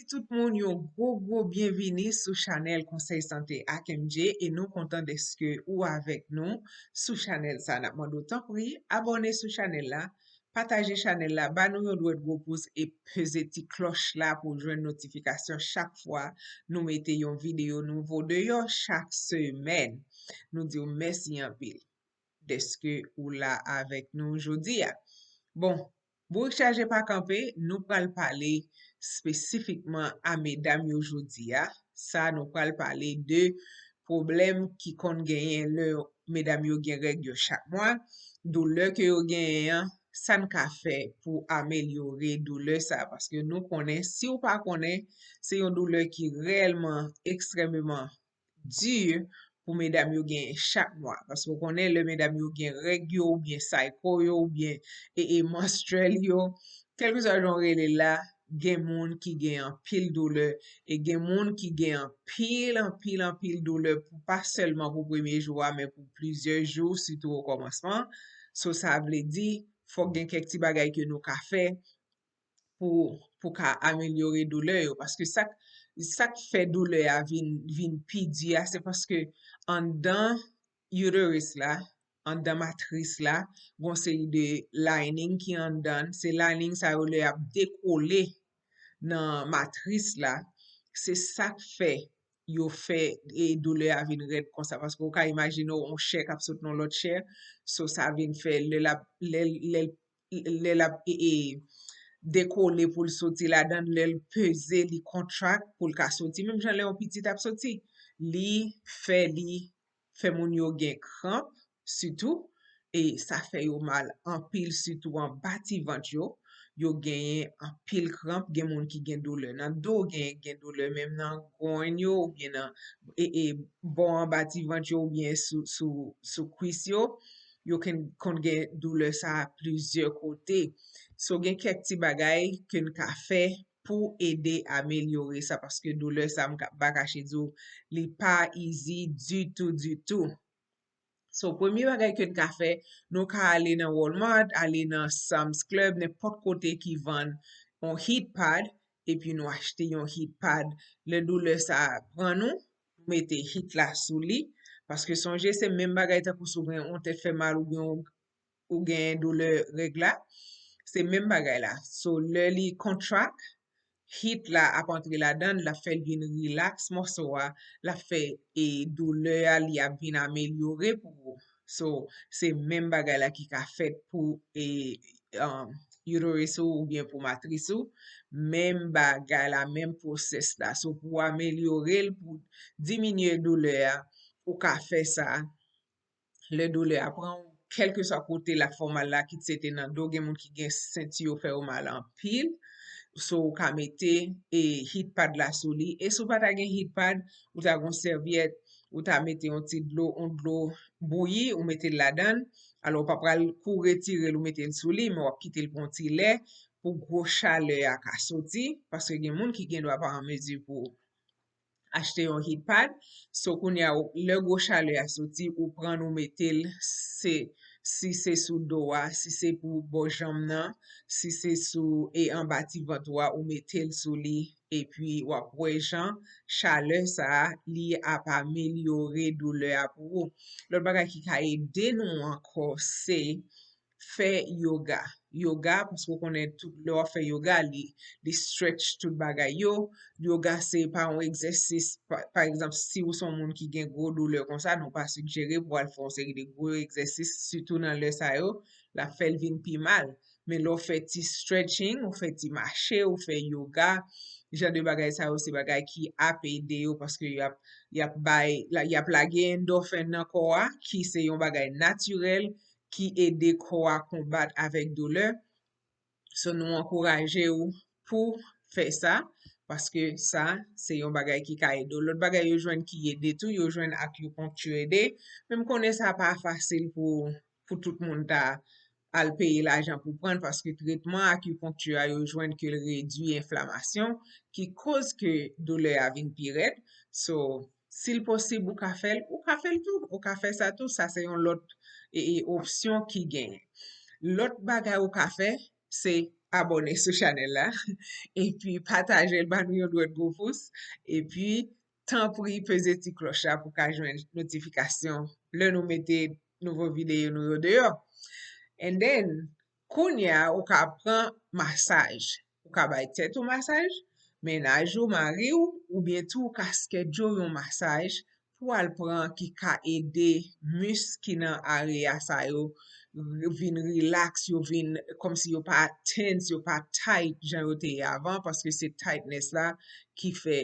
di tout moun yon gros bienvenue sou chanel Conseil Santé ak MJ et nous content deske ou avec nous sou chanel sa. N'a mando tan pri, abonne sou chanel la, partager chanel la, ba nou yon dwet gros pouce et pese ti cloche la pour jwenn notification chaque fois nous mette yon vidéo nouveau de yo chaque semaine. Nous diyo merci en pile deske ou la avec nous jodi ya. Bon, pour charger pas camper, nous pral parler spécifiquement à mesdames yo jodi ya. Ça nous pral parler de problème qui kon genyen le mesdames yo gen règle yo chaque mois, douleur que yo genyen, ça n'ka fait pour améliorer douleur ça parce que nous connaît si ou pas connaît, c'est une douleur qui réellement extrêmement dur pour mesdames yo gen chaque mois parce que connaît le mesdames yo gen règle yo ou bien psycho yo ou bien et menstruel yo quelque soit genre relé là gen moun qui gen en pile douleur et gen moun qui gen en pile douleur pour pas seulement pour premier jour mais pour plusieurs jours surtout au commencement. So ça veut dire faut gen quelques petits bagay que nous ka fait pour ka améliorer douleur yo parce que ça fait douleur a vin pi di a c'est parce que en dans uterus là en dans matrice là gon série de lining qui en dans c'est lining ça yo le a décoller dans matrice là c'est ça fait yo fait et douleur a vin red comme ça parce que vous ka imaginer on chair k'ap saute dans l'autre chair so ça vin fait le la décoller pour le sortir la dan le peser li contract pour le ka sorti même jan le on petit ap sorti li fait moun yo gen cramp surtout et ça fait yo mal en pile surtout en bati ventre yo gen en pile cramp gen moun ki gen douleur nan dos gen douleur même nan groin yo ou bien nan bon en bati ventre ou bien sous cuisse yo kon gen douleur ça à plusieurs côtés. So gen quelques petits bagay que nous ka fait pour aider à améliorer ça parce que douleur ça m'ba caché dou li pas easy du tout. So premier bagay que nous ka fait, nous ka aller dans Walmart, aller dans Sam's Club, n'importe côté qui vend un heat pad et puis nous acheter un heat pad. Le douleur ça prend nous mettez heat là sous li parce que songez c'est même bagay ta pour sou on te fait mal ou gen douleur règle c'est même bagay là. So le li contract hit la ap entre la dan la fait vin relax morceau la fait et douleur li a vin améliorer pour vous. So c'est même bagay là qui ka fait pour uterus ou bien pour matrice ou même bagay la même process là. So pour améliorer pour diminuer douleur ou ka fait ça le douleur apprend quel que soit côté la forme là qui c'était dans dos gen moun ki gen ceinture fait ou mal en pile so ou ka mette et heat pad la sou li et sou pa ta gen heat pad ou ta gon serviette ou ta mette un petit de l'eau bouillie ou mette la dan alors pa pral kou retirer ou mette sou li mais ou quitter le petit lait pour gros chaleur a ka sorti parce que gen moun ki gen doit pas en mesure pour acheter un heat pad so koun ya le gros chaleur a sorti ou prend ou mettez si c'est sous dos si c'est pour bon jambe nan si c'est sous et en bati ventre ou mettez sous li et puis ou après jan chaleur ça li a améliorer douleur pour l'autre bagay qui ka aider nous encore c'est faire yoga parce qu'on connaît tout le fait yoga li stretch tout bagay yoga c'est pas un exercice par exemple si ou son moun qui gen gros douleur comme ça non pas suggérer pour aller faire une série de gros exercices surtout dans le sa yo la fait vin pi mal mais l'on fait ti stretching ou fait ti marcher ou fait yoga genre de bagay ça aussi bagay qui a aidé parce que y a plagé endorphine dans corps qui c'est un bagay naturel qui aide corps à combattre avec douleur. So nous encourager ou pour faire ça parce que ça c'est un bagay qui ka aide. L'autre bagay yo joine qui aide tout, yo joine acupuncture aide. Même connaît ça pas facile pour tout le monde à le payer l'argent pour prendre parce que traitement acupuncture yo joine que réduit inflammation qui cause que douleur a vin pire. So s'il possible ou ka fait tout, ou ka fait ça tout, ça c'est une autre et option qui gagne. L'autre bagay ou ka fait c'est abonner sur channel là et puis partager le ban nou yon doit gros pouce et puis tant pour y peser ti cloche là pour ka joindre notification le nou mette nouveau vidéo nou yo dehors. And then, kounya ou ka pran massage. Ou ka bay tèt ou massage, menaj ou mari ou bien tou ou ka schedule yon massage pou al pran ki ka ede mus ki nan area sa yo vin relax, yo vin kom si yo pa tense, yo pa tight jan yo te avan, paske se tightness la ki fe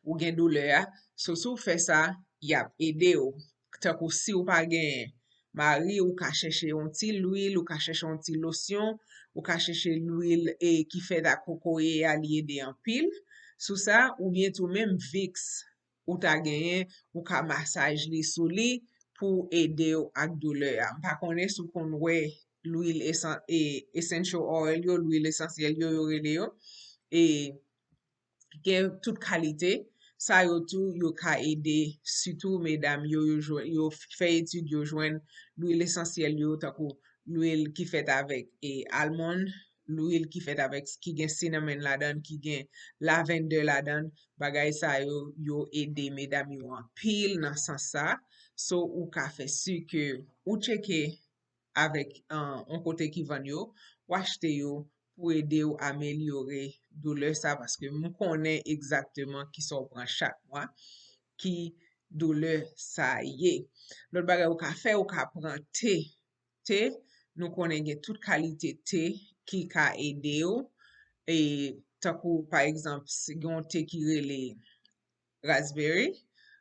ou gen doule ya. So sou fè sa, yap ede ou. Tako si ou pa gen mari ou ka chèche yon ti l'huile, ou ka chèche yon ti lotion, ou ka chèche l'huile qui fait da kokoye a li ede en pile. Sou sa, ou bien tou même Vicks ou ta genyen, ou ka massage li sou li pou ede ou ak douleur ya. Mpa konen sou kon wè l'huile essential oil yo, l'huile essentiel yo rele yo, et gen tout kalite. Sa yo tou yo ka ede, surtout mesdames yo fè étude yo jwen l'huile essentiel yo, takou l'huile ki fèt avèk almond, l'huile ki fèt avèk ki gen cinnamon la dan, ki gen lavender la dan, bagay sa yo ede mesdames yo an pil nan sans sa. So ou ka fè su ke ou cheke avèk an kote ki van yo, ou achete yo pou ede ou ameliore douleur sa, paske mou konen exactement ki son pran chak mwa, ki douleur sa ye. Lot bagay ou ka fè, ou ka pran te. Te, nou konen gen tout kalite te ki ka ede ou, e takou, par exemple, si gen te ki rele raspberry,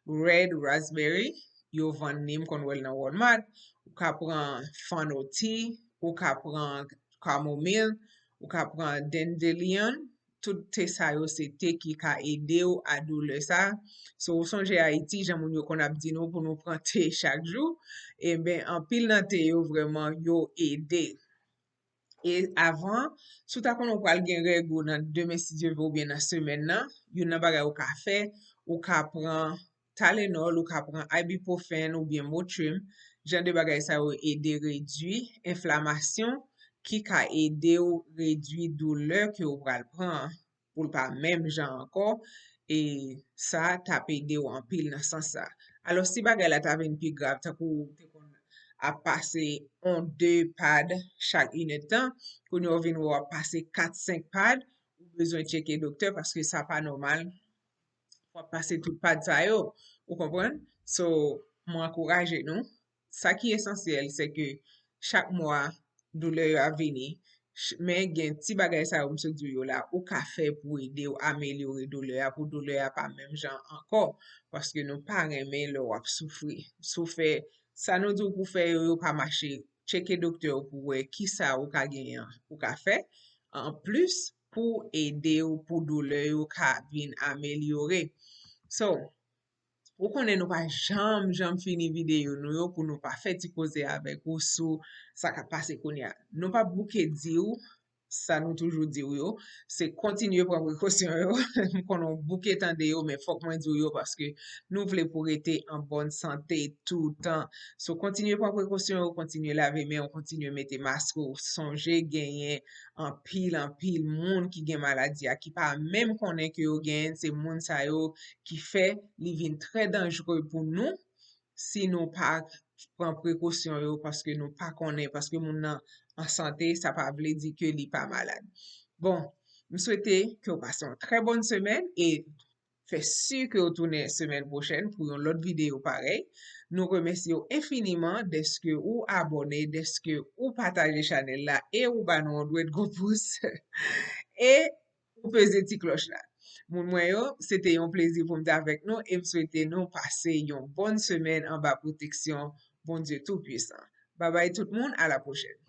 red raspberry, yo van nim kon wel nan Walmart, ou ka pran fano tea, ou ka pran chamomile, ou ka pran dandelion, tout te sa yo se te ki ka ede ou a doule sa. So ou sonje Haiti, jan moun yo kon ap di nou pou nou pran te chak jou, e ben an pil nan te yo vreman yo ede. Et avant, sou ta kon ou pral gen rego nan deme si Dieu veut ou bien nan semaine nan, yon nan bagay ou ka fe, ou ka pran Tylenol, ou ka pran ibuprofen ou bien Motrin, jan de bagay sa yo ede redwi inflamasyon ki ka ede ou redwi douleur ki ou pral pran pou pa même jan ankon, et sa tap ede ou an pil nan san sa. Alors si bagay la ta ven pi grav, ta kou te kon a pase 1-2 pad chak inetan, kon yo vin ou a pase 4-5 pad, ou bezwen cheke doktor paske sa pa normal. Ou pase tout pad sa yo, ou kompren? So, mwen akouraje nou. Sa ki esensyel, se ke chak mwa doule yo a vini, men gen ti bagay sa yo mse di yo la, ou ka fe pou ide ou ameliori doule ya, pou doule ya pa menm jan ankor, paske nou pa reme le wap soufri. Soufè, sa nou di pou fe yo pa mache, cheke doktor pou we ki sa ou ka genyen, ou ka fe, en plus pou ede ou pou doule yo ka vin ameliori. So, ou konen nou pa jam fini video nou yo pou nou pa fe ti koze avek ou sou sa ka pase konya. Nou pa bouke di ou, sa nou toujou di ou yo, se kontinye pran prekosyon yo, konon bouke tan de yo, men fok mwen di ou yo, paske nou vle pou rete en bonne sante toutan. So, kontinye pran prekosyon yo, kontinye lave men, kontinye mette masko, sonje genyen an pil moun ki gen maladi a, ki pa menm konen ki yo gen, se moun sa yo ki fe li vin tre danjre pou nou, si nou pa pran prekosyon yo, paske nou pa konen, paske moun nan en santé, sa pa vle di ke li pa malade. Bon, m souwete ke ou passe une très bonne semaine et fè su ke ou tourne semaine prochaine pou yon lot video parey. Nou remercions infiniment deske ou abone, deske ou pataje chanel la, et ou banon dwet go pouce, et ou peze ti cloche la. Moun mwen yo, c'était yon plaisir pou mte avek nou, et m souwete nou passe yon bonne semaine en bas protection, bon Dieu tout puissant. Bye bye tout le monde, à la prochaine.